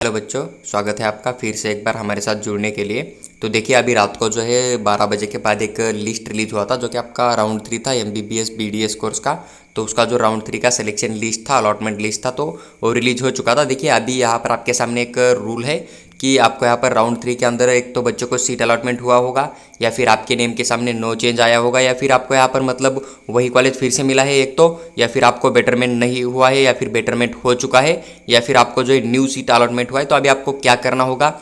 Hello बच्चों, स्वागत है आपका फिर से एक बार हमारे साथ जुड़ने के लिए। तो देखिए, अभी रात को जो है 12 बजे के बाद एक लिस्ट रिलीज हुआ था जो कि आपका राउंड 3 था एमबीबीएस बीडीएस कोर्स का। तो उसका जो राउंड 3 का सिलेक्शन लिस्ट था, अलॉटमेंट लिस्ट था, तो वो रिलीज हो चुका था। देखिए, अभी यहाँ पर आपके सामने एक रूल है कि आपको यहाँ पर राउंड 3 के अंदर एक तो बच्चों को सीट अलॉटमेंट हुआ होगा, या फिर आपके नेम के सामने नो चेंज आया होगा, या फिर आपको यहाँ पर मतलब वही कॉलेज फिर से मिला है एक तो, या फिर आपको बेटरमेंट नहीं हुआ है, या फिर बेटरमेंट हो चुका है, या फिर आपको जो न्यू सीट अलॉटमेंट हुआ है। तो अभी आपको क्या करना होगा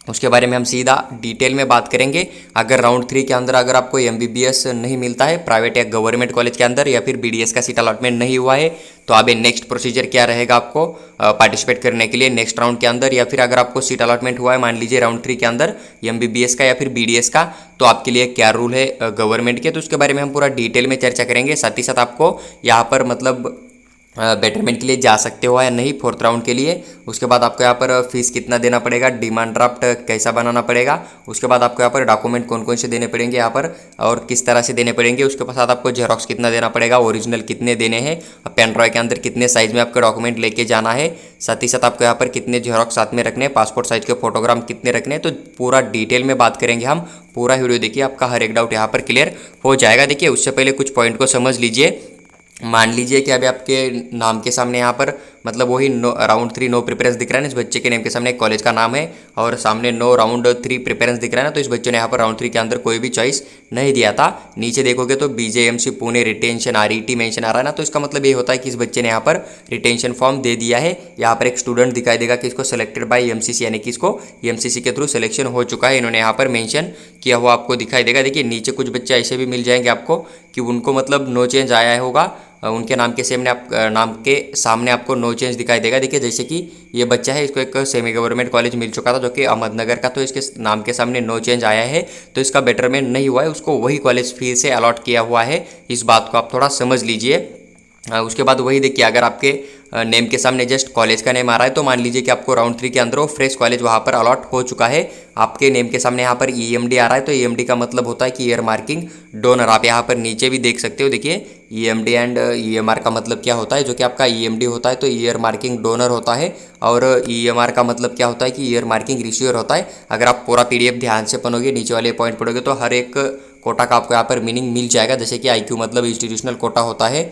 उसके बारे में हम सीधा डिटेल में बात करेंगे। अगर राउंड 3 के अंदर अगर आपको एमबीबीएस नहीं मिलता है प्राइवेट या गवर्नमेंट कॉलेज के अंदर, या फिर बीडीएस का सीट अलॉटमेंट नहीं हुआ है, तो अभी नेक्स्ट प्रोसीजर क्या रहेगा आपको पार्टिसिपेट करने के लिए नेक्स्ट राउंड के अंदर। या फिर अगर आपको सीट अलॉटमेंट हुआ है मान लीजिए राउंड 3 के अंदर एमबीबीएस का या फिर बीडीएस का, तो आपके लिए क्या रूल है गवर्नमेंट के, तो उसके बारे में हम पूरा डिटेल में चर्चा करेंगे। साथ ही साथ आपको यहाँ पर मतलब बेटरमेंट के लिए जा सकते हो या नहीं फोर्थ राउंड के लिए। उसके बाद आपको यहाँ पर फीस कितना देना पड़ेगा, डिमांड ड्राफ्ट कैसा बनाना पड़ेगा, उसके बाद आपको यहाँ पर डॉक्यूमेंट कौन कौन से देने पड़ेंगे यहाँ पर और किस तरह से देने पड़ेंगे, उसके साथ आपको जेरोक्स कितना देना पड़ेगा, ओरिजिनल कितने देने हैं, पेन ड्राइव के अंदर कितने साइज़ में आपका डॉक्यूमेंट लेके जाना है, साथ ही साथ आपको यहाँ पर कितने जेरोक्स साथ में रखने हैं, पासपोर्ट साइज के फोटोग्राम कितने रखने हैं, तो पूरा डिटेल में बात करेंगे हम। पूरा वीडियो देखिए, आपका हर एक डाउट यहाँ पर क्लियर हो जाएगा। देखिए, उससे पहले कुछ पॉइंट को समझ लीजिए। मान लीजिए कि अभी आपके नाम के सामने यहाँ पर मतलब वही राउंड 3 नो प्रिफरेंस दिख रहा है ना, इस बच्चे के नेम के सामने कॉलेज का नाम है और सामने नो राउंड 3 प्रिफरेंस दिख रहा है ना, तो इस बच्चे ने यहाँ पर राउंड 3 के अंदर कोई भी चॉइस नहीं दिया था। नीचे देखोगे तो BJMC Pune retention RET mention आ रहा है ना, तो इसका मतलब ये होता है कि इस बच्चे ने यहाँ पर रिटेंशन फॉर्म दे दिया है। यहाँ पर एक स्टूडेंट दिखाई देगा कि इसको सेलेक्टेड बाय एमसीसी, यानी कि इसको एमसीसी के थ्रू सिलेक्शन हो चुका है, इन्होंने यहाँ पर मेंशन किया हुआ आपको दिखाई देगा। देखिए, नीचे कुछ बच्चे ऐसे भी मिल जाएंगे आपको कि उनको मतलब नो चेंज आया होगा, उनके नाम के सामने आपको नो चेंज दिखाई देगा। देखिए, जैसे कि ये बच्चा है, इसको एक सेमी गवर्नमेंट कॉलेज मिल चुका था जो कि अहमदनगर का, तो इसके नाम के सामने नो चेंज आया है, तो इसका बेटरमेंट नहीं हुआ है, उसको वही कॉलेज फिर से अलॉट किया हुआ है। इस बात को आप थोड़ा समझ लीजिए। उसके बाद वही देखिए, अगर आपके नेम के सामने जस्ट कॉलेज का नेम आ रहा है तो मान लीजिए कि आपको राउंड 3 के अंदर वो फ्रेश कॉलेज वहाँ पर अलॉट हो चुका है। आपके नेम के सामने यहाँ पर ईएमडी आ रहा है, तो ईएमडी का मतलब होता है कि ईयर मार्किंग डोनर। आप यहाँ पर नीचे भी देख सकते हो, देखिए ईएमडी एंड ईएमआर का मतलब क्या होता है। जो कि आपका ईएमडी होता है तो ईयर मार्किंग डोनर होता है, और ईएमआर का मतलब क्या होता है कि ईयर मार्किंग रिसीवर होता है। अगर आप पूरा पीडीएफ ध्यान से पढ़ोगे, नीचे वाले पॉइंट पढ़ोगे, तो हर एक कोटा का आपको यहाँ पर मीनिंग मिल जाएगा। जैसे कि आईक्यू मतलब इंस्टीट्यूशनल कोटा होता है,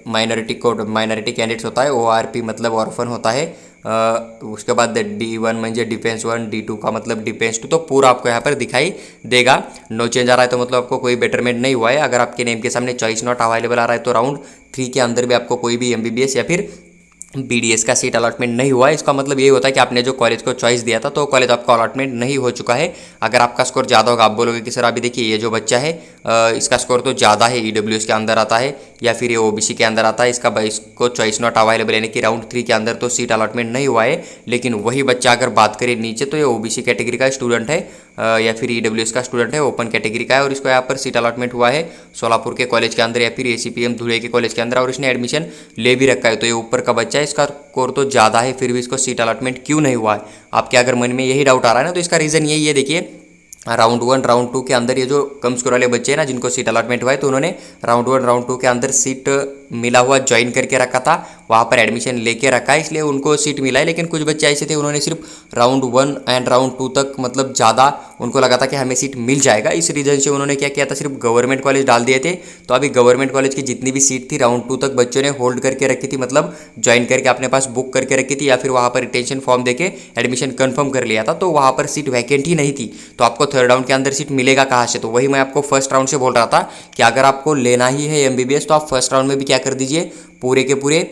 माइनॉरिटी कैंडिडेट्स होता है, ओआरपी मतलब ऑर्फन होता है, उसके बाद D1 म्हणजे डिफेंस 1, D2 का मतलब डिफेंस 2, तो पूरा आपको यहाँ पर दिखाई देगा। नो चेंज आ रहा है तो मतलब आपको कोई बेटरमेंट नहीं हुआ है। अगर आपके नेम के सामने चॉइस नॉट अवेलेबल आ रहा है तो राउंड 3 के अंदर भी आपको कोई भी एमबीबीएस या फिर बीडीएस का सीट अलॉटमेंट नहीं हुआ है। इसका मतलब ये होता है कि आपने जो कॉलेज को चॉइस दिया था तो कॉलेज आपका अलॉटमेंट नहीं हो चुका है। अगर आपका स्कोर ज़्यादा होगा, आप बोलोगे कि सर अभी देखिए ये जो बच्चा है इसका स्कोर तो ज़्यादा है, ईडब्ल्यूएस के अंदर आता है या फिर ये ओबीसी के अंदर आता है, इसको चॉइस नॉट अवेलेबल, यानी कि राउंड 3 के अंदर तो सीट अलॉटमेंट नहीं हुआ है। लेकिन वही बच्चा अगर बात करें नीचे, तो ये ओबीसी कैटेगरी का स्टूडेंट है या फिर ईडब्ल्यूएस का स्टूडेंट है, ओपन कैटेगरी का है, और इसको यहाँ पर सीट अलॉटमेंट हुआ है सोलापुर के कॉलेज के अंदर या फिर एसीपीएम धुले के कॉलेज के अंदर, और इसने एडमिशन ले भी रखा है। तो ये ऊपर का बच्चा है, इसका स्कोर तो ज़्यादा है, फिर भी इसको सीट अलॉटमेंट क्यों नहीं हुआ है। आपके अगर मन में यही डाउट आ रहा है ना, तो इसका रीज़न यही है। देखिए, राउंड 1 राउंड 2 के अंदर ये जो कम स्कोर वाले बच्चे हैं ना, जिनको सीट अलॉटमेंट हुआ है, तो उन्होंने राउंड 1 राउंड 2 के अंदर सीट मिला हुआ ज्वाइन करके रखा था, वहाँ पर एडमिशन लेके रखा है, इसलिए उनको सीट मिला है। लेकिन कुछ बच्चे ऐसे थे, उन्होंने सिर्फ राउंड 1 एंड राउंड 2 तक मतलब ज़्यादा उनको लगा था कि हमें सीट मिल जाएगा, इस रीज़न से उन्होंने क्या किया था, सिर्फ गवर्नमेंट कॉलेज डाल दिए थे। तो अभी गवर्नमेंट कॉलेज की जितनी भी सीट थी राउंड 2 तक बच्चों ने होल्ड करके रखी थी, मतलब ज्वाइन करके अपने पास बुक करके रखी थी, या फिर वहाँ पर रिटेंशन फॉर्म देके एडमिशन कन्फर्म कर लिया था, तो वहाँ पर सीट वैकेंट ही नहीं थी। तो आपको थर्ड राउंड के अंदर सीट मिलेगा कहाँ से। तो वही मैं आपको फर्स्ट राउंड से बोल रहा था कि अगर आपको लेना ही है एमबीबीएस, तो आप फर्स्ट राउंड में भी क्या कर दीजिए, पूरे के पूरे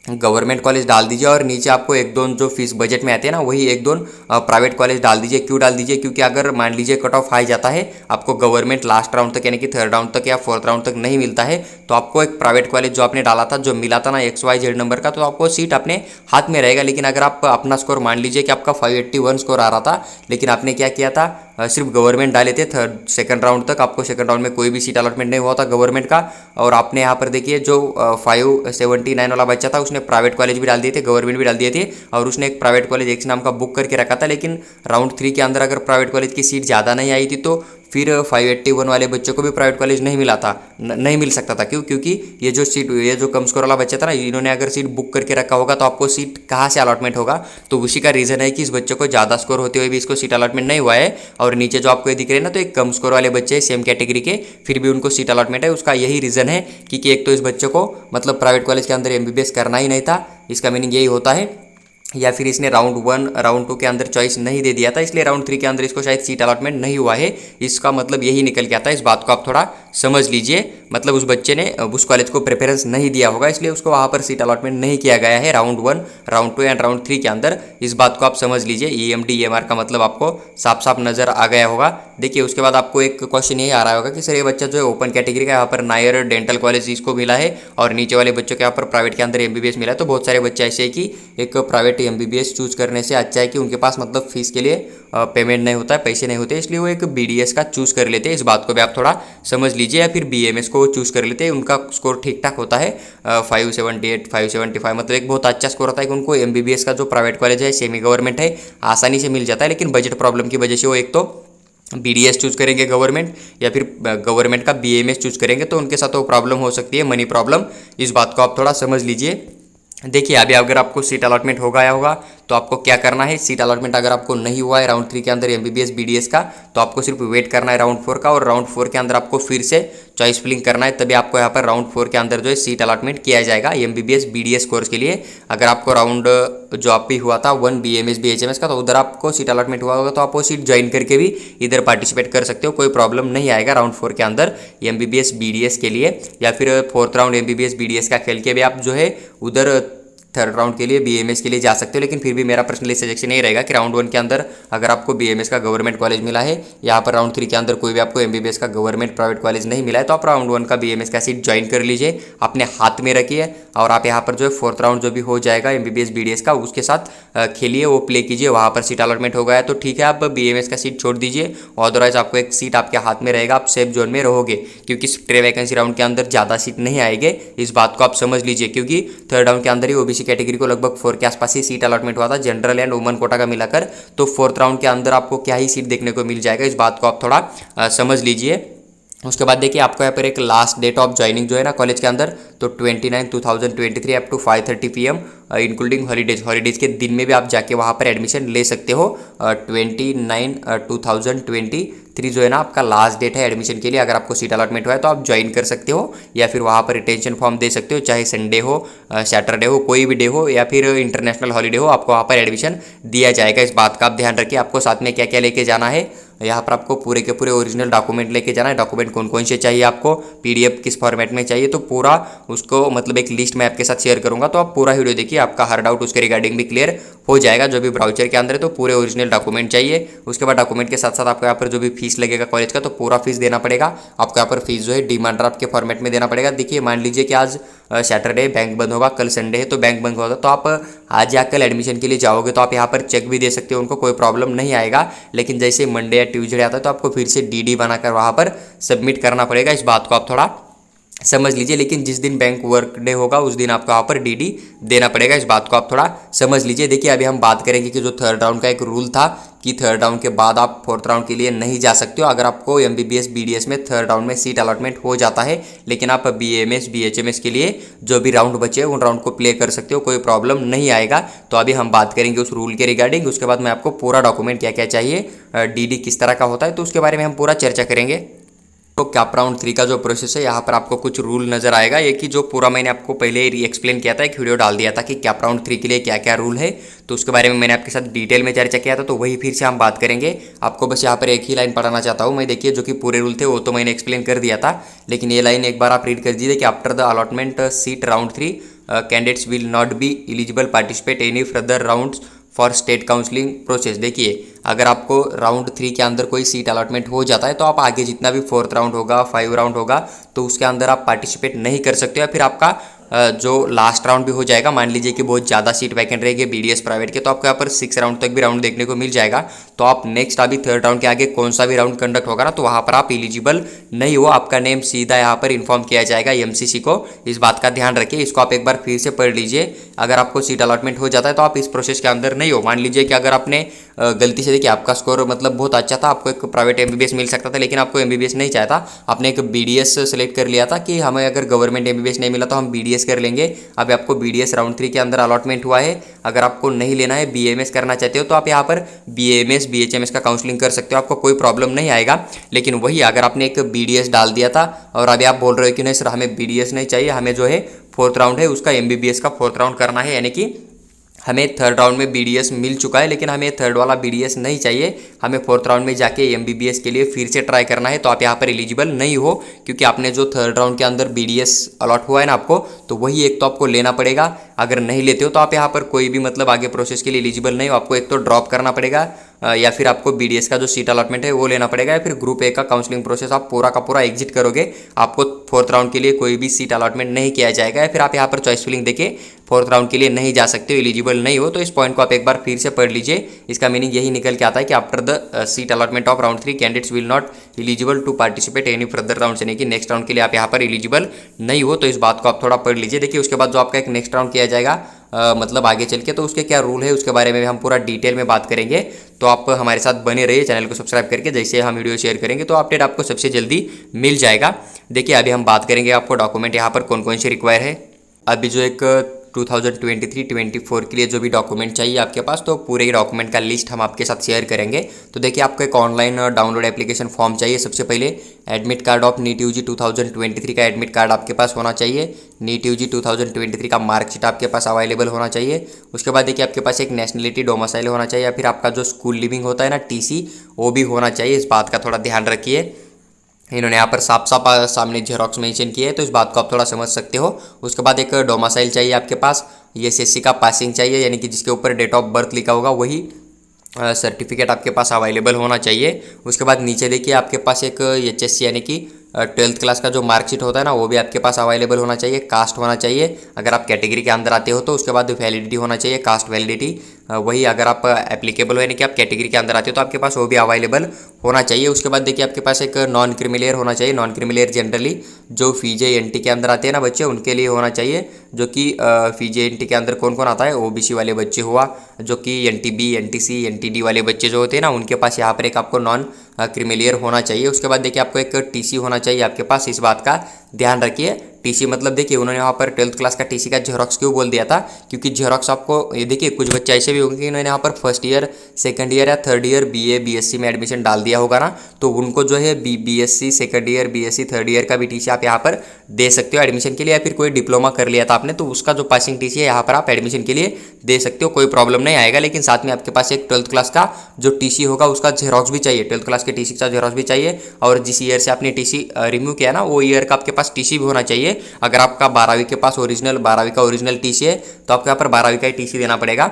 गवर्नमेंट कॉलेज डाल दीजिए, और नीचे आपको एक दो जो फीस बजट में आते हैं ना, वही एक दो प्राइवेट कॉलेज डाल दीजिए। क्यों डाल दीजिए, क्योंकि अगर मान लीजिए कट ऑफ हाई जाता है, आपको गवर्नमेंट लास्ट राउंड तक यानी कि थर्ड राउंड तक या फोर्थ राउंड तक नहीं मिलता है, तो आपको एक प्राइवेट कॉलेज जो आपने डाला था, जो मिला था ना XYZ नंबर का, तो आपको सीट अपने हाथ में रहेगा। लेकिन अगर आप अपना स्कोर मान लीजिए कि आपका 581 स्कोर आ रहा था, लेकिन आपने क्या किया था, सिर्फ गवर्नमेंट डाले थे सेकंड राउंड तक, आपको सेकंड राउंड में कोई भी सीट अलॉटमेंट नहीं हुआ था गवर्नमेंट का, और आपने यहाँ पर देखिए जो 579 वाला बच्चा था, उसने प्राइवेट कॉलेज भी डाल दिए थे, गवर्नमेंट भी डाल दिए थे, और उसने एक प्राइवेट कॉलेज एक्स नाम का बुक करके रखा था। लेकिन राउंड 3 के अंदर अगर प्राइवेट कॉलेज की सीट ज़्यादा नहीं आई थी, तो फिर 581 वाले बच्चों को भी प्राइवेट कॉलेज नहीं मिला था, नहीं मिल सकता था। क्यों? क्योंकि ये जो कम स्कोर वाला बच्चा था ना, इन्होंने अगर सीट बुक करके रखा होगा तो आपको सीट कहाँ से अलॉटमेंट होगा। तो उसी का रीज़न है कि इस बच्चे को ज़्यादा स्कोर होते हुए भी इसको सीट अलॉटमेंट नहीं हुआ है। और नीचे जो आपको ये दिख रहे हैं ना, तो एक कम स्कोर वाले बच्चे सेम कैटेगरी के, फिर भी उनको सीट अलॉटमेंट है। उसका यही रीज़न है कि एक तो इस बच्चे को मतलब प्राइवेट कॉलेज के अंदर MBBS करना ही नहीं था, इसका मीनिंग यही होता है, या फिर इसने राउंड 1 राउंड 2 के अंदर चॉइस नहीं दे दिया था, इसलिए राउंड 3 के अंदर इसको शायद सीट अलॉटमेंट नहीं हुआ है। इसका मतलब यही निकल के आता है। इस बात को आप थोड़ा समझ लीजिए। मतलब उस बच्चे ने उस कॉलेज को प्रेफरेंस नहीं दिया होगा, इसलिए उसको वहाँ पर सीट अलॉटमेंट नहीं किया गया है राउंड 1 राउंड 2 एंड राउंड 3 के अंदर। इस बात को आप समझ लीजिए। EMD EMR का मतलब आपको साफ साफ नज़र आ गया होगा। देखिए उसके बाद आपको एक क्वेश्चन यही आ रहा होगा कि सर ये बच्चा जो है ओपन कैटेगरी का, यहाँ पर नायर डेंटल कॉलेज इसको मिला है और नीचे वाले बच्चों के यहाँ पर प्राइवेट के अंदर MBBS मिला है। तो बहुत सारे बच्चे ऐसे हैं कि एक प्राइवेट MBBS चूज करने से अच्छा है कि उनके पास मतलब फीस के लिए पेमेंट नहीं होता है, पैसे नहीं होते, इसलिए वो एक BDS का चूज़ कर लेते हैं। इस बात को भी आप थोड़ा समझ लीजिए। या फिर BMS को चूज़ कर लेते हैं, उनका स्कोर ठीक ठाक होता है 578 575, मतलब एक बहुत अच्छा स्कोर होता है कि उनको MBBS का जो प्राइवेट कॉलेज है, सेमी गवर्नमेंट है, आसानी से मिल जाता है। लेकिन बजट प्रॉब्लम की वजह से वो एक तो BDS चूज करेंगे गवर्नमेंट, या फिर गवर्नमेंट का BMS चूज करेंगे, तो उनके साथ वो प्रॉब्लम हो सकती है, मनी प्रॉब्लम। इस बात को आप थोड़ा समझ लीजिए। देखिए अभी अगर आपको सीट अलॉटमेंट हो गया होगा तो आपको क्या करना है। सीट अलॉटमेंट अगर आपको नहीं हुआ है राउंड 3 के अंदर MBBS BDS का, तो आपको सिर्फ वेट करना है राउंड 4 का, और राउंड 4 के अंदर आपको फिर से चॉइस फिलिंग करना है, तभी आपको यहाँ पर राउंड 4 के अंदर जो है सीट अलॉटमेंट किया जाएगा MBBS BDS कोर्स के लिए। अगर आपको राउंड जो आप भी हुआ था 1 BMS BHMS का, तो उधर आपको सीट अलॉटमेंट हुआ होगा, तो आप वो सीट ज्वाइन करके भी इधर पार्टिसिपेट कर सकते हो, कोई प्रॉब्लम नहीं आएगा राउंड 4 के अंदर MBBS BDS के लिए। या फिर 4th राउंड MBBS BDS का खेल के भी आप जो है उधर 3rd राउंड के लिए BMS के लिए जा सकते हो। लेकिन फिर भी मेरा पर्सनली सजेशन यही रहेगा कि राउंड 1 के अंदर अगर आपको BMS का गवर्नमेंट कॉलेज मिला है, यहाँ पर राउंड 3 के अंदर कोई भी आपको MBBS का गवर्नमेंट प्राइवेट कॉलेज नहीं मिला है, तो आप राउंड 1 का BMS का सीट ज्वाइन कर लीजिए, अपने हाथ में रखिए, और आप यहाँ पर जो है 4th राउंड जो भी हो जाएगा MBBS BDS का, उसके साथ खेलिए, वो प्ले कीजिए। वहाँ पर सीट अलॉटमेंट हो गया है तो ठीक है, आप BMS का सीट छोड़ दीजिए, अदरवाइज आपको एक सीट आपके हाथ में रहेगा, आप सेफ जोन में रहोगे, क्योंकि स्ट्रे वैकेंसी राउंड के अंदर ज़्यादा सीट नहीं आएंगे। इस बात को आप समझ लीजिए, क्योंकि 3rd राउंड के अंदर ही OBC कैटेगरी को लगभग 4 के आसपास ही सीट अलॉटमेंट हुआ था, जनरल एंड वुमन कोटा का मिलाकर। तो 4th राउंड के अंदर आपको क्या ही सीट देखने को मिल जाएगा, इस बात को आप थोड़ा समझ लीजिए। उसके बाद देखिए आपको यहाँ पर एक लास्ट डेट ऑफ ज्वाइनिंग जो है ना कॉलेज के अंदर, तो 29/2023 up to 5:30 PM including holidays के दिन में भी आप जाके वहाँ पर एडमिशन ले सकते हो। 29/2023 जो है ना आपका लास्ट डेट है एडमिशन के लिए। अगर आपको सीट अलॉटमेंट हुआ है तो आप ज्वाइन कर सकते हो, या फिर वहाँ पर रिटेंशन फॉर्म दे सकते हो, चाहे संडे हो, सैटरडे हो, कोई भी डे हो, या फिर इंटरनेशनल हॉलीडे हो, आपको वहाँ पर एडमिशन दिया जाएगा। इस बात का आप ध्यान रखिए। आपको साथ में क्या क्या लेके जाना है, यहाँ पर आपको पूरे के पूरे ओरिजिनल डॉक्यूमेंट लेके जाना है। डॉक्यूमेंट कौन कौन से चाहिए आपको, PDF किस फॉर्मेट में चाहिए, तो पूरा उसको मतलब एक लिस्ट मैं आपके साथ शेयर करूंगा, तो आप पूरा वीडियो देखिए, आपका हर डाउट उसके रिगार्डिंग भी क्लियर हो जाएगा। जो भी ब्राउचर के अंदर है तो पूरे ओरिजिनल डॉक्यूमेंट चाहिए। उसके बाद डॉक्यूमेंट के साथ साथ आपको यहाँ पर जो भी फीस लगेगा कॉलेज का, तो पूरा फीस देना पड़ेगा आपको। यहाँ पर फीस जो है डिमांड ड्राफ्ट के फॉर्मेट में देना पड़ेगा। देखिए मान लीजिए कि आज सैटरडे बैंक बंद होगा, कल संडे है तो बैंक बंद होगा, तो आप आज या कल एडमिशन के लिए जाओगे तो आप यहाँ पर चेक भी दे सकते हो, उनको कोई प्रॉब्लम नहीं आएगा। लेकिन जैसे मंडे या ट्यूसडे आता है तो आपको फिर से DD बनाकर वहाँ पर सबमिट करना पड़ेगा। इस बात को आप थोड़ा समझ लीजिए। लेकिन जिस दिन बैंक वर्क डे होगा उस दिन आपको यहाँ पर DD देना पड़ेगा। इस बात को आप थोड़ा समझ लीजिए। देखिए अभी हम बात करेंगे कि जो 3rd राउंड का एक रूल था कि 3rd राउंड के बाद आप 4th राउंड के लिए नहीं जा सकते हो। अगर आपको MBBS BDS में 3rd राउंड में सीट अलॉटमेंट हो जाता है, लेकिन आप BMS BHMS के लिए जो भी राउंड बचे उन राउंड को प्ले कर सकते हो, कोई प्रॉब्लम नहीं आएगा। तो अभी हम बात करेंगे उस रूल के रिगार्डिंग। उसके बाद मैं आपको पूरा डॉक्यूमेंट क्या क्या चाहिए, DD किस तरह का होता है, तो उसके बारे में हम पूरा चर्चा करेंगे। तो कैप राउंड 3 का जो प्रोसेस है, यहाँ पर आपको कुछ रूल नजर आएगा। ये कि जो पूरा मैंने आपको पहले ही एक्सप्लेन किया था, एक वीडियो डाल दिया था कि कैप राउंड 3 के लिए क्या क्या रूल है, तो उसके बारे में मैंने आपके साथ डिटेल में चर्चा किया था, तो वही फिर से हम बात करेंगे। आपको बस यहाँ पर एक ही लाइन पढ़ाना चाहता हूँ मैं। देखिए जो कि पूरे रूल थे वो तो मैंने एक्सप्लेन कर दिया था, लेकिन ये लाइन एक बार आप रीड कर दीजिए कि after the allotment seat round 3 candidates will not be eligible participate any further rounds for state counselling process. देखिए अगर आपको राउंड 3 के अंदर कोई सीट अलॉटमेंट हो जाता है तो आप आगे जितना भी 4th राउंड होगा, 5 राउंड होगा, तो उसके अंदर आप पार्टिसिपेट नहीं कर सकते। या फिर आपका जो लास्ट राउंड भी हो जाएगा, मान लीजिए कि बहुत ज़्यादा सीट वैकेंट रहेगी BDS प्राइवेट के, तो आपको यहाँ पर 6 राउंड तक भी राउंड देखने को मिल जाएगा। तो आप नेक्स्ट अभी थर्ड राउंड के आगे कौन सा भी राउंड कंडक्ट होगा ना, तो वहाँ पर आप एलिजिबल नहीं हो, आपका नेम सीधा यहाँ पर इन्फॉर्म किया जाएगा एमसीसी को। इस बात का ध्यान रखिए, इसको आप एक बार फिर से पढ़ लीजिए। अगर आपको सीट अलॉटमेंट हो जाता है तो आप इस प्रोसेस के अंदर नहीं हो। मान लीजिए कि अगर आपने गलती से, देखिए आपका स्कोर मतलब बहुत अच्छा था, आपको एक प्राइवेट एमबीबीएस मिल सकता था, लेकिन आपको एमबीबीएस नहीं चाहता, आपने एक बीडीएस सेलेक्ट कर लिया था कि हमें अगर गवर्नमेंट एमबीबीएस नहीं मिला तो हम बीडीएस कर लेंगे। अब आपको बीडीएस राउंड 3 के अंदर अलॉटमेंट हुआ है, अगर आपको नहीं लेना है, बीएमएस करना चाहते हो, तो आप यहाँ पर बीएमएस बीएचएमएस का काउंसलिंग कर सकते हो, आपको कोई प्रॉब्लम नहीं आएगा। लेकिन वही अगर आपने एक बीडीएस डाल दिया था और अभी आप बोल रहे हो कि नहीं सर हमें बीडीएस नहीं चाहिए, हमें जो है फोर्थ राउंड है उसका एमबीबीएस का फोर्थ राउंड करना है, यानी कि हमें थर्ड राउंड में बीडीएस मिल चुका है लेकिन हमें थर्ड वाला बीडीएस नहीं चाहिए, हमें फोर्थ राउंड में जाके एमबीबीएस के लिए फिर से ट्राई करना है, तो आप यहाँ पर एलिजिबल नहीं हो, क्योंकि आपने जो थर्ड राउंड के अंदर बीडीएस अलॉट हुआ है ना आपको, तो वही एक तो आपको लेना पड़ेगा। अगर नहीं लेते हो तो आप यहाँ पर कोई भी मतलब आगे प्रोसेस के लिए एलिजिबल नहीं हो, आपको एक तो ड्रॉप करना पड़ेगा या फिर आपको बीडीएस का जो सीट अलॉटमेंट है वो लेना पड़ेगा, या फिर ग्रुप ए का काउंसलिंग प्रोसेस आप पूरा का पूरा एग्जिट करोगे, आपको फोर्थ राउंड के लिए कोई भी सीट अलॉटमेंट नहीं किया जाएगा, या फिर आप यहाँ पर चॉइस फिलिंग देके फोर्थ राउंड के लिए नहीं जा सकते हो, एलिजिबल नहीं हो। तो इस पॉइंट को आप एक बार फिर से पढ़ लीजिए, इसका मीनिंग यही निकल के आता है कि after the seat allotment of round 3 candidates will not eligible to participate any further round, यानी कि नेक्स्ट राउंड के लिए आप यहाँ पर एलिजिबल नहीं हो। तो इस बात को आप थोड़ा पढ़ लीजिए। देखिए उसके बाद जो आपका एक नेक्स्ट राउंड किया जाएगा मतलब आगे चल के, तो उसके क्या रूल है उसके बारे में भी हम पूरा डिटेल में बात करेंगे, तो आप हमारे साथ बने रहिए, चैनल को सब्सक्राइब करके, जैसे हम वीडियो शेयर करेंगे तो अपडेट आपको सबसे जल्दी मिल जाएगा। देखिए अभी हम बात करेंगे आपको डॉक्यूमेंट यहाँ पर कौन कौन से रिक्वायर है। अभी जो एक 2023-24 के लिए जो भी डॉक्यूमेंट चाहिए आपके पास, तो पूरे ही डॉक्यूमेंट का लिस्ट हम आपके साथ शेयर करेंगे। तो देखिए आपको एक ऑनलाइन डाउनलोड एप्लीकेशन फॉर्म चाहिए। सबसे पहले admit card of NEET UG 2023 का एडमिट कार्ड आपके पास होना चाहिए। नीट यूजी 2023 का मार्कशीट आपके पास अवेलेबल होना चाहिए। उसके बाद देखिए आपके पास एक नेशनलिटी डोमिसाइल होना चाहिए, या फिर आपका जो स्कूल लिविंग होता है ना टीसी, वो भी होना चाहिए। इस बात का थोड़ा ध्यान रखिए, इन्होंने यहाँ पर साफ साफ सामने जेरोक्स मेंशन किया है, तो इस बात को आप थोड़ा समझ सकते हो। उसके बाद एक डोमिसाइल चाहिए आपके पास, ये एसएससी का पासिंग चाहिए, यानी कि जिसके ऊपर डेट ऑफ बर्थ लिखा होगा वही सर्टिफिकेट आपके पास अवेलेबल होना चाहिए। उसके बाद नीचे देखिए आपके पास एक एचएससी यानी कि 12th क्लास का जो मार्कशीट होता है ना, वो भी आपके पास अवेलेबल होना चाहिए। कास्ट होना चाहिए, अगर आप कैटेगरी के अंदर आते हो तो। उसके बाद वैलिडिटी होना चाहिए, कास्ट वैलिडिटी, वही अगर आप एप्लीकेबल हो यानी कि आप कैटेगरी के अंदर आते हो तो आपके पास वो भी अवेलेबल होना चाहिए। उसके बाद देखिए आपके पास एक नॉन क्रिमिलियर होना चाहिए। नॉन क्रिमिलियर जनरली जो फीजे एनटी के अंदर आते हैं ना बच्चे, उनके लिए होना चाहिए, जो कि फीजे एनटी के अंदर कौन कौन आता है, ओबीसी वाले बच्चे हुआ, जो कि एनटीबी एनटीसी एनटीडी वाले बच्चे जो होते हैं ना, उनके पास यहाँ पर एक आपको नॉन क्रिमिलियर होना चाहिए। उसके बाद देखिए आपको एक टीसी होना चाहिए आपके पास, इस बात का ध्यान रखिए। टीसी मतलब देखिए उन्होंने यहाँ पर 12th क्लास का टीसी का जेरोक्स क्यों बोल दिया था, क्योंकि जेरोक्स आपको ये देखिए कुछ बच्चे ऐसे भी होंगे कि इन्होंने यहाँ पर फर्स्ट ईयर सेकंड ईयर या थर्ड ईयर बीए बीएससी में एडमिशन डाल दिया होगा ना, तो उनको जो है BSc second year BSc third year का भी टीसी आप यहाँ पर दे सकते हो एडमिशन के लिए, या फिर कोई डिप्लोमा कर लिया था आपने तो उसका जो पासिंग टीसी है यहाँ पर आप एडमिशन के लिए दे सकते हो, कोई प्रॉब्लम नहीं आएगा। लेकिन साथ में आपके पास एक 12th क्लास का जो टीसी होगा उसका जेरोक्स भी चाहिए, 12th क्लास के टीसी का जेरोक्स भी चाहिए, और जिस ईयर से आपने टीसी रिमूव किया ना वो ईयर का आपके पास टीसी भी होना चाहिए। अगर आपका 12वीं के पास ओरिजिनल 12वीं का ओरिजिनल टीसी है तो आपको यहाँ पर 12वीं का ही टीसी देना पड़ेगा,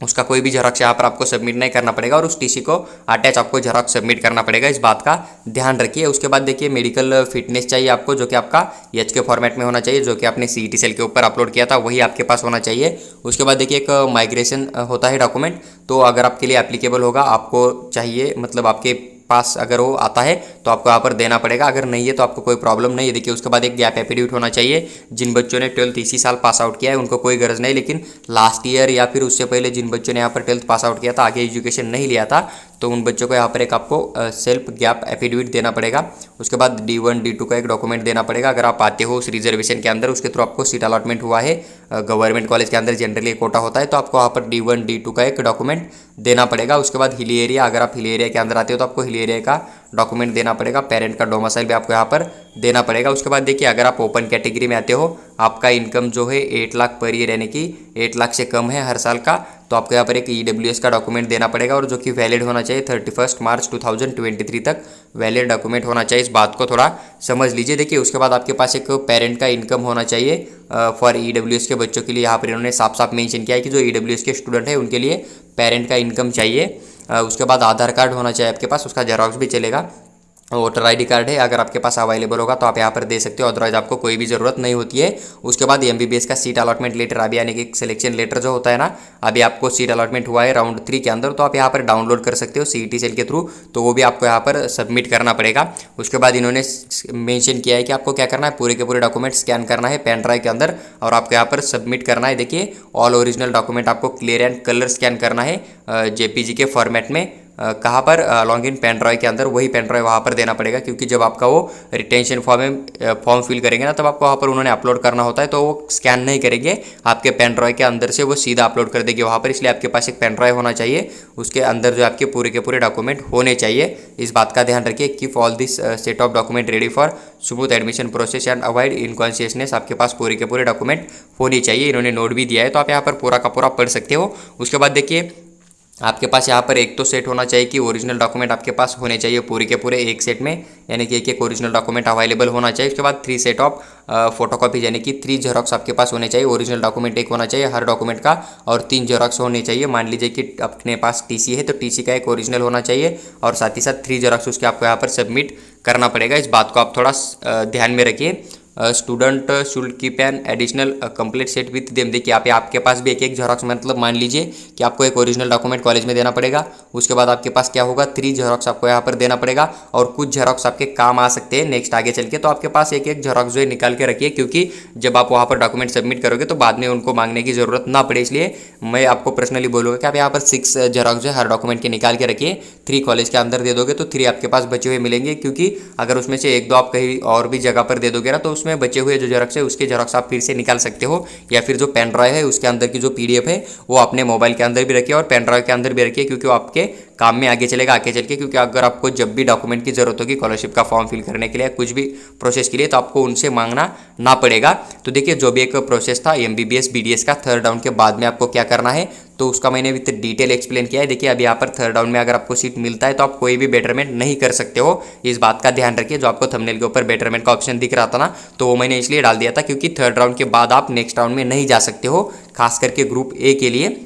उसका कोई भी जेरोक्स यहाँ पर आपको सबमिट नहीं करना पड़ेगा, और उस टीसी को अटैच आपको जेरोक्स सबमिट करना पड़ेगा, इस बात का ध्यान रखिए। उसके बाद देखिए मेडिकल फिटनेस चाहिए आपको, जो कि आपका एच के फॉर्मेट में होना चाहिए, जो कि आपने सीईटी सेल के ऊपर अपलोड किया था वही आपके पास होना चाहिए। उसके बाद देखिए एक माइग्रेशन होता है डॉक्यूमेंट, तो अगर आपके लिए एप्लीकेबल होगा आपको चाहिए, मतलब आपके पास अगर वो आता है तो आपको यहाँ पर देना पड़ेगा, अगर नहीं है तो आपको कोई प्रॉब्लम नहीं है। देखिए उसके बाद एक गैप एफिडेविट होना चाहिए। जिन बच्चों ने 12th इसी साल पास आउट किया है उनको कोई गरज नहीं, लेकिन लास्ट ईयर या फिर उससे पहले जिन बच्चों ने यहाँ पर 12th पास आउट किया था, आगे एजुकेशन नहीं लिया था, तो उन बच्चों को यहाँ पर एक आपको सेल्फ गैप एफिडेविट देना पड़ेगा। उसके बाद D1 D2 का एक डॉक्यूमेंट देना पड़ेगा, अगर आप आते हो उस रिजर्वेशन के अंदर, उसके थ्रू आपको सीट अलॉटमेंट हुआ है, गवर्नमेंट कॉलेज के अंदर जनरली कोटा होता है, तो आपको वहाँ पर D1 D2 का एक डॉक्यूमेंट देना पड़ेगा। उसके बाद हिली एरिया, अगर आप हिली एरिया के अंदर आते हो तो आपको हिली एरिया का डॉक्यूमेंट देना पड़ेगा। पेरेंट का डोमिसाइल भी आपको यहाँ पर देना पड़ेगा। उसके बाद देखिए अगर आप ओपन कैटेगरी में आते हो, आपका इनकम जो है 8 लाख पर ईयर यानी कि 8 लाख से कम है हर साल का, तो आपको यहाँ पर एक EWS का डॉक्यूमेंट देना पड़ेगा, और जो कि वैलिड होना चाहिए 31 मार्च 2023 तक वैलिड डॉक्यूमेंट होना चाहिए, इस बात को थोड़ा समझ लीजिए। देखिए उसके बाद आपके पास एक पेरेंट का इनकम होना चाहिए फॉर EWS के बच्चों के लिए, यहाँ पर इन्होंने साफ साफ मेंशन किया है कि जो EWS के स्टूडेंट है उनके लिए पेरेंट का इनकम चाहिए। उसके बाद आधार कार्ड होना चाहिए आपके पास, उसका जेरोक्स भी चलेगा। वोटर आईडी कार्ड है, अगर आपके पास अवेलेबल होगा तो आप यहाँ पर दे सकते हो, अदरवाइज आपको कोई भी ज़रूरत नहीं होती है। उसके बाद एमबीबीएस का सीट अलॉटमेंट लेटर अभी यानी कि सिलेक्शन लेटर जो होता है ना, अभी आपको सीट अलॉटमेंट हुआ है राउंड 3 के अंदर, तो आप यहाँ पर डाउनलोड कर सकते हो सीईटी सेल के थ्रू, तो वो भी आपको यहाँ पर सबमिट करना पड़ेगा। उसके बाद इन्होंने मेंशन किया है कि आपको क्या करना है, पूरे के पूरे डॉक्यूमेंट स्कैन करना है पेन ड्राइव के अंदर और आपको यहाँ पर सबमिट करना है। देखिए ऑल ओरिजिनल डॉक्यूमेंट आपको क्लियर एंड कलर स्कैन करना है जेपीजी के फॉर्मेट में। कहाँ पर, लॉन्ग इन पेन ड्राइव के अंदर, वही पेन ड्राइव वहाँ पर देना पड़ेगा, क्योंकि जब आपका वो रिटेंशन फॉर्म फिल करेंगे ना, तब आपको वहाँ पर उन्होंने अपलोड करना होता है, तो वो स्कैन नहीं करेंगे आपके पेन ड्राइव के अंदर से, वो सीधा अपलोड कर देंगे वहाँ पर। इसलिए आपके पास एक पेन ड्राइव होना चाहिए, उसके अंदर जो आपके पूरे के पूरे डॉक्यूमेंट होने चाहिए। इस बात का ध्यान रखिए, keep all this set of document ready for smooth admission process and avoid inconsciousness. आपके पास पूरे के पूरे डॉक्यूमेंट होने चाहिए, इन्होंने नोट भी दिया है, तो आप यहाँ पर पूरा का पूरा पढ़ सकते हो। उसके बाद देखिए आपके पास यहाँ पर एक तो सेट होना चाहिए कि ओरिजिनल डॉक्यूमेंट आपके पास होने चाहिए पूरे के पूरे एक सेट में, यानी कि एक ओरिजिनल डॉक्यूमेंट अवेलेबल होना चाहिए। उसके बाद 3 सेट ऑफ फोटोकॉपीज यानी कि 3 जेरोक्स आपके पास होने चाहिए। ओरिजिनल डॉक्यूमेंट एक होना चाहिए हर डॉक्यूमेंट का और 3 जेरोक्स होने चाहिए। मान लीजिए कि अपने पास टीसी है तो टीसी का एक ओरिजिनल होना चाहिए और साथ ही साथ 3 जेरोक्स उसके आपको यहाँ पर सबमिट करना पड़ेगा। इस बात को आप थोड़ा ध्यान में रखिए। Student should keep an additional complete set with them. देखिए आपके पास भी एक जेरोक्स, मतलब मान लीजिए कि आपको एक ओरिजिनल डॉक्यूमेंट कॉलेज में देना पड़ेगा, उसके बाद आपके पास क्या होगा 3 जेरोक्स आपको यहाँ पर देना पड़ेगा और कुछ जेरोक्स आपके काम आ सकते हैं नेक्स्ट आगे चल के, तो आपके पास एक जेरोक्स जो है निकाल के रखिए, क्योंकि जब आप वहाँ पर डॉक्यूमेंट सबमिट करोगे तो बाद में उनको मांगने की जरूरत ना पड़े। इसलिए मैं आपको पर्सनली बोलूँगा कि आप यहाँ पर 6 जेरोक्स जो है हर डॉक्यूमेंट के निकाल के रखिए। 3 कॉलेज के अंदर दे दोगे तो 3 आपके पास बचे हुए मिलेंगे, क्योंकि अगर उसमें से 1-2 आप कहीं और भी जगह पर दे दोगे ना, तो उसमें बचे हुए जो जेरोक्स है उसके जेरोक्स आप फिर से निकाल सकते हो, या फिर जो पेन ड्राइव है उसके अंदर की जो पीडीएफ है वो अपने मोबाइल के अंदर भी रखिए और पेन ड्राइव के अंदर भी रखिए, क्योंकि वो आपके काम में आगे चलेगा आगे चल के। क्योंकि अगर आपको जब भी डॉक्यूमेंट की जरूरत होगी स्कॉलरशिप का फॉर्म फिल करने के लिए, कुछ भी प्रोसेस के लिए, तो आपको उनसे मांगना ना पड़ेगा। तो देखिए जो भी एक प्रोसेस था एमबीबीएस बीडीएस का, थर्ड राउंड के बाद में आपको क्या करना है तो उसका मैंने विद डिटेल एक्सप्लेन किया है। देखिए अब यहाँ पर थर्ड राउंड में अगर आपको सीट मिलता है तो आप कोई भी बेटरमेंट नहीं कर सकते हो, इस बात का ध्यान रखिए। जो आपको थंबनेल के ऊपर बेटरमेंट का ऑप्शन दिख रहा था ना, तो वो मैंने इसलिए डाल दिया था क्योंकि थर्ड राउंड के बाद आप नेक्स्ट राउंड में नहीं जा सकते हो, खास करके ग्रुप ए के लिए।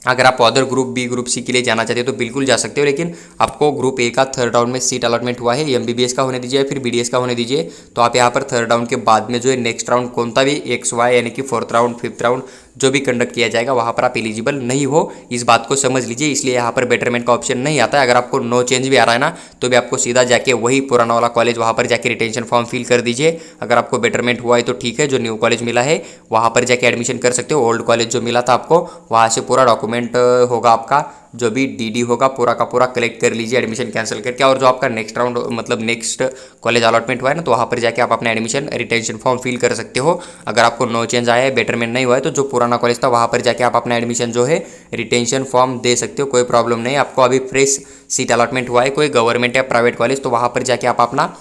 अगर आप other group B group C के लिए जाना चाहते हो तो बिल्कुल जा सकते हो, लेकिन आपको ग्रुप ए का थर्ड राउंड में सीट अलॉटमेंट हुआ है, एमबीबीएस का होने दीजिए फिर बीडीएस का होने दीजिए, तो आप यहाँ पर थर्ड राउंड के बाद में जो है नेक्स्ट राउंड कौन सा भी XY यानी कि फोर्थ राउंड फिफ्थ राउंड जो भी कंडक्ट किया जाएगा वहाँ पर आप एलिजिबल नहीं हो, इस बात को समझ लीजिए। इसलिए यहाँ पर बेटरमेंट का ऑप्शन नहीं आता है। अगर आपको नो चेंज भी आ रहा है ना, तो भी आपको सीधा जाके वही पुराना वाला कॉलेज वहाँ पर जाके रिटेंशन फॉर्म फिल कर दीजिए। अगर आपको बेटरमेंट हुआ है तो ठीक है, जो न्यू कॉलेज मिला है वहाँ पर जाके एडमिशन कर सकते हो। ओल्ड कॉलेज जो मिला था आपको वहाँ से पूरा डॉक्यूमेंट होगा आपका, जो भी डीडी होगा पूरा का पूरा कलेक्ट कर लीजिए एडमिशन कैंसिल करके, और जो आपका नेक्स्ट राउंड मतलब नेक्स्ट कॉलेज अलॉटमेंट हुआ है ना, तो वहाँ पर जाके आप अपना एडमिशन रिटेंशन फॉर्म फिल कर सकते हो। अगर आपको नो चेंज आया है, बेटरमेंट नहीं हुआ है, तो जो पुराना कॉलेज था वहाँ पर जाके आप अपना एडमिशन जो है रिटेंशन फॉर्म दे सकते हो, कोई प्रॉब्लम नहीं। आपको अभी फ्रेश सीट अलॉटमेंट हुआ है कोई गवर्नमेंट या प्राइवेट कॉलेज, तो वहाँ पर जाके आप अपना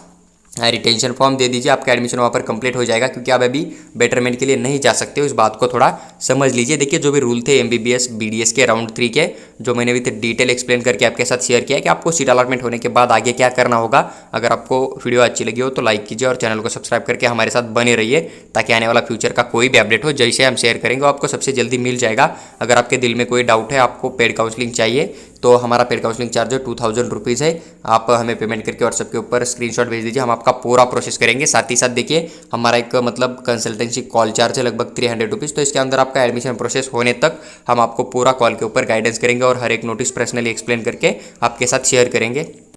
रिटेंशन फॉर्म दे दीजिए, आपका एडमिशन वहाँ पर कंप्लीट हो जाएगा, क्योंकि आप अभी बेटरमेंट के लिए नहीं जा सकते हो। इस बात को थोड़ा समझ लीजिए। देखिए जो भी रूल थे एमबीबीएस बीडीएस के राउंड 3 के, जो मैंने भी डिटेल एक्सप्लेन करके आपके साथ शेयर किया है कि आपको सीट अलॉटमेंट होने के बाद आगे क्या करना होगा। अगर आपको वीडियो अच्छी लगी हो तो लाइक कीजिए और चैनल को सब्सक्राइब करके हमारे साथ बने रहिए, ताकि आने वाला फ्यूचर का कोई भी अपडेट हो जैसे हम शेयर करेंगे वो आपको सबसे जल्दी मिल जाएगा। अगर आपके दिल में कोई डाउट है, आपको पेड काउंसलिंग चाहिए, तो हमारा पेड काउंसलिंग चार्ज 2000 रुपीज़ है। आप हमें पेमेंट करके व्हाट्सएप के ऊपर स्क्रीनशॉट भेज दीजिए, हम आपका पूरा प्रोसेस करेंगे। साथ ही साथ देखिए हमारा एक मतलब कंसल्टेंसी कॉल चार्ज है लगभग 300 रुपीज़, तो इसके अंदर आपका एडमिशन प्रोसेस होने तक हम आपको पूरा कॉल के ऊपर गाइडेंस करेंगे और हर एक नोटिस पर्सनली एक्सप्लेन करके आपके साथ शेयर करेंगे।